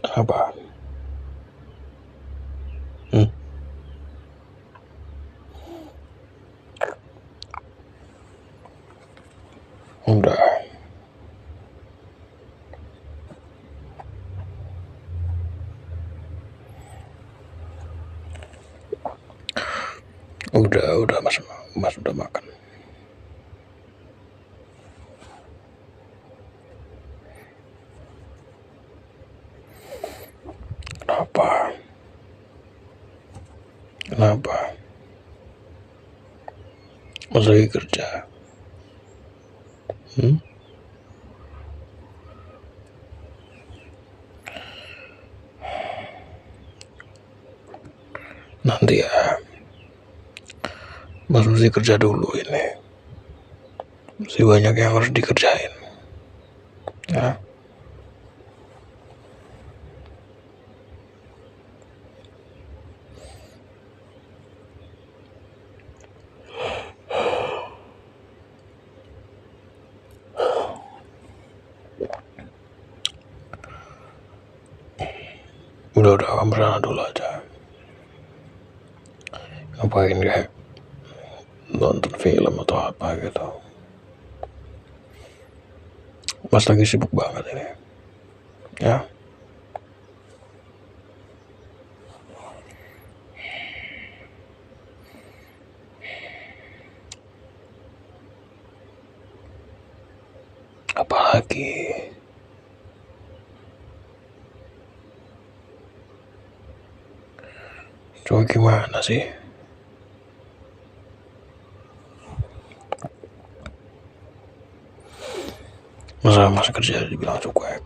Apa? Hmm? Udah. Udah mas udah makan. Apa? Kenapa? Mas lagi kerja. Nanti ya, mas mesti kerja dulu ini. Masih banyak yang harus dikerjain. Ya. Udah kamu sana dulu aja. Ngapain kayak nonton film atau apa gitu. Mas lagi sibuk banget ini. Ya. Apalagi? Coba gimana sih? Masa kerja dibilang cuek?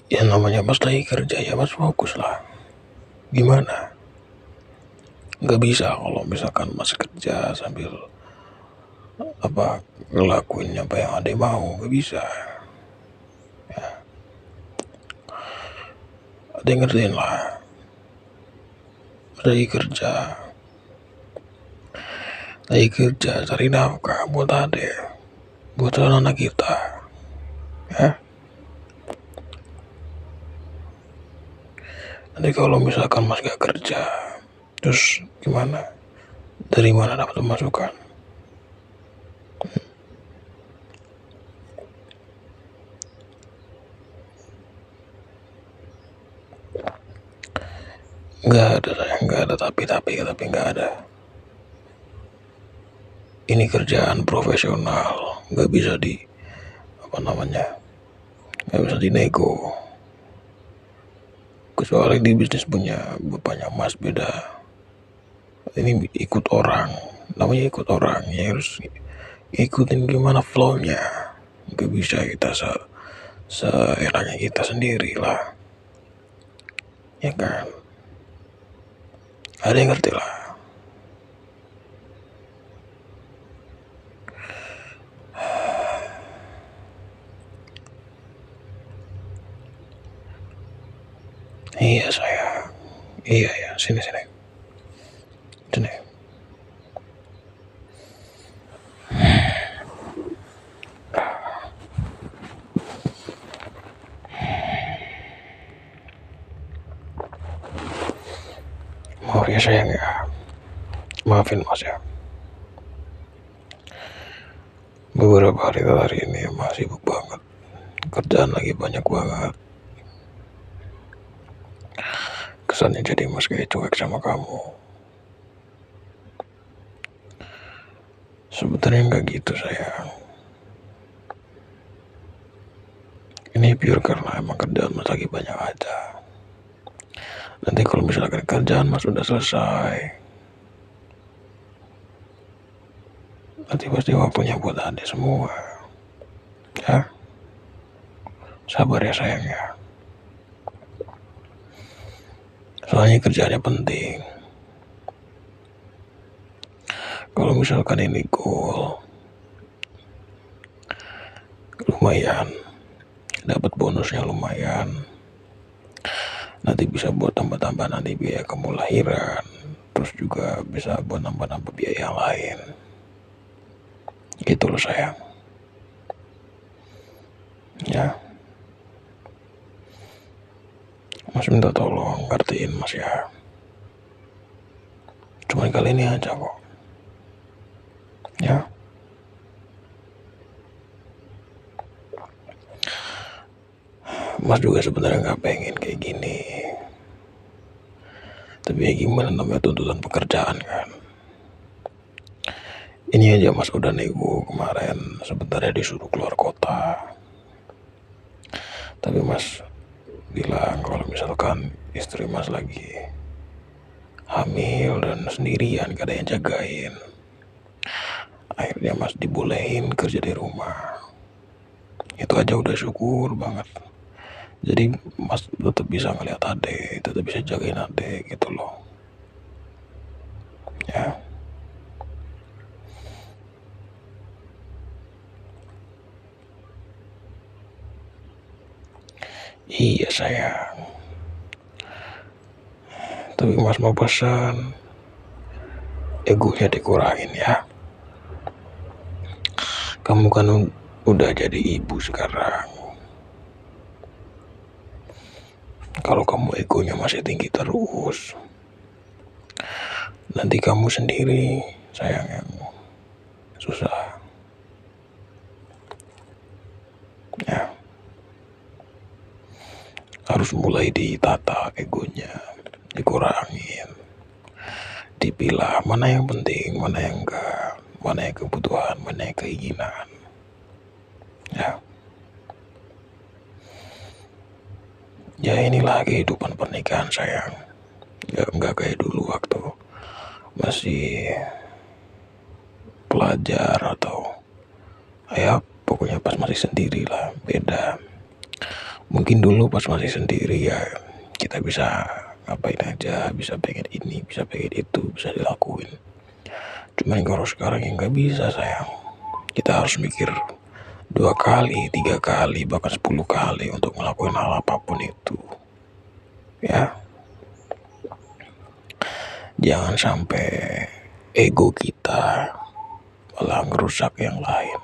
Ya namanya mas lagi kerja ya mas fokus lah. Gimana? Gak bisa kalau misalkan mas kerja sambil ngelakuin apa yang ade mau, gak bisa. Ya. Ade ngertiin lah. Lagi kerja cari nafkah buat ade, buat anak kita. Ya. Nanti kalau misalkan mas gak kerja, terus gimana? Dari mana dapat masukan? Nggak ada tapi nggak ada. Ini kerjaan profesional, nggak bisa nggak bisa dinego. Kecuali di bisnis punya bapaknya mas beda. Ini ikut orang, namanya ikut orang ya, harus ikutin gimana flow-nya. Nggak bisa kita seenaknya kita sendiri lah, ya kan? Ada yang ngerti lah. Iya sayang, iya ya, sini. Maaf ya sayang ya, maafin mas ya. Beberapa hari ini masih sibuk banget, kerjaan lagi banyak banget. Kesannya jadi mas kayak cuek sama kamu. Sebenarnya nggak gitu sayang. Ini pure karena emang kerjaan mas lagi banyak aja. Nanti kalau misalkan kerjaan mas sudah selesai, nanti pasti waktunya buat adik semua. Ya, sabar ya sayang ya. Soalnya kerjaannya penting. Kalau misalkan ini goal, lumayan, dapat bonusnya lumayan. Nanti bisa buat tambah-tambah nanti biaya kamu lahiran, terus juga bisa buat nambah-nambah biaya yang lain. Gitu loh sayang. Ya, Mas minta tolong ngertiin Mas ya. Cuma kali ini aja kok. Ya, Mas juga sebenarnya nggak pengen kayak gini. Tapi ya gimana, namanya tuntutan pekerjaan kan. Ini aja Mas udah nego kemarin, sebenarnya disuruh keluar kota. Tapi Mas bilang kalau misalkan istri Mas lagi hamil dan sendirian, gak ada yang jagain. Akhirnya Mas dibolehin kerja di rumah. Itu aja udah syukur banget. Jadi Mas tetap bisa ngeliat adek, tetap bisa jagain adek gitu loh. Ya, iya sayang. Tapi Mas mau pesan, egonya dikurangin ya. Kamu kan udah jadi ibu sekarang. Kalau kamu egonya masih tinggi terus, nanti kamu sendiri sayang yang susah. Ya, harus mulai ditata egonya, dikurangin, dipilah mana yang penting, mana yang enggak, mana yang kebutuhan, mana yang keinginan. Ya, ya inilah kehidupan pernikahan sayang. Nggak kayak dulu waktu masih pelajar atau ya pokoknya pas masih sendiri lah, beda. Mungkin dulu pas masih sendiri ya kita bisa ngapain aja, bisa pengen ini, bisa pengen itu, bisa dilakuin. Cuman kalau sekarang ya nggak bisa sayang. Kita harus mikir 2 kali, 3 kali, bahkan 10 kali untuk ngelakuin hal apapun itu. Ya, jangan sampai ego kita malah ngerusak yang lain.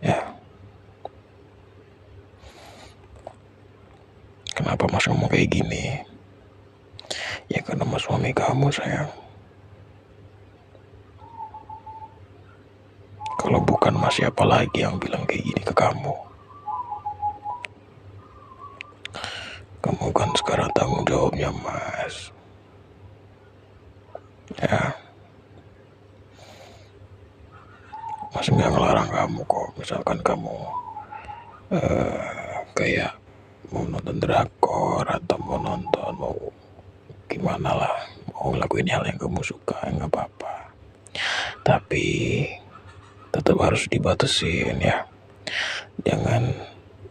Ya, kenapa Mas ngomong kayak gini? Ya karena Mas suami kamu sayang. Kalau bukan Mas, siapa lagi yang bilang kayak gini ke kamu? Kamu kan sekarang tanggung jawabnya Mas. Ya, Mas nggak ngelarang kamu kok. Misalkan kamu kayak mau nonton drakor atau mau gimana lah, mau ngelakuin hal yang kamu suka, nggak apa-apa. Tapi tetap harus dibatasin ya. Jangan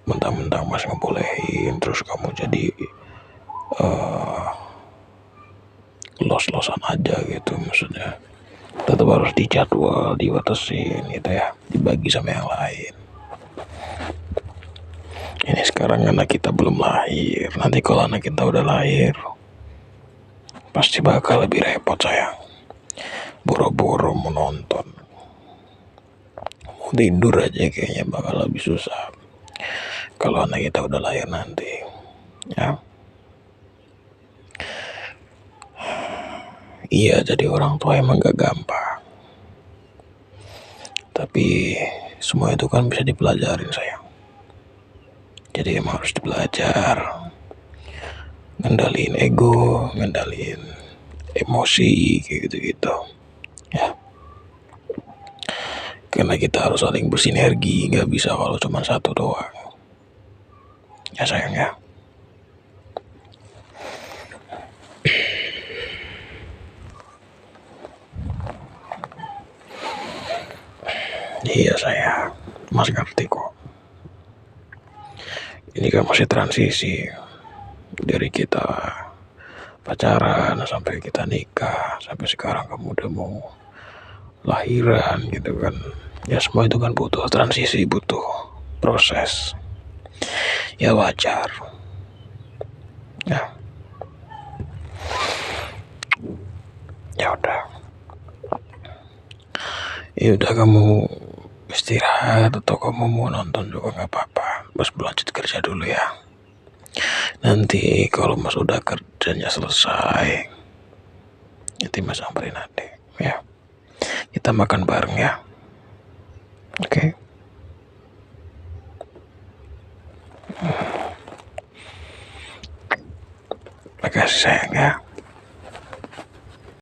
mentang-mentang Mas ngebolehin terus kamu jadi los-losan aja gitu. Maksudnya tetap harus dijadwal, dibatasin gitu ya, dibagi sama yang lain. Ini sekarang anak kita belum lahir, nanti kalau anak kita udah lahir pasti bakal lebih repot sayang. Boro-boro mau nonton, mau tidur aja kayaknya bakal lebih susah kalau anak kita udah lahir nanti. Ya, iya, jadi orang tua emang gak gampang. Tapi semua itu kan bisa dipelajarin sayang. Jadi emang harus belajar ngendaliin ego, ngendaliin emosi kayak gitu-gitu. Ya, karena kita harus saling bersinergi, nggak bisa kalau cuma satu doang. Ya sayang ya. Iya sayang, Mas ngerti kok. Ini kan masih transisi dari kita pacaran sampai kita nikah, sampai sekarang kamu udah mau lahiran gitu kan. Ya semua itu kan butuh transisi, butuh proses. Ya wajar. Ya, ya udah. Ya udah, kamu istirahat atau kamu mau nonton juga nggak apa-apa. Mas berlanjut kerja dulu ya. Nanti kalau Mas udah kerjanya selesai, nanti Mas samperin adik ya. Kita makan bareng ya. Oke. Makasih sayang ya.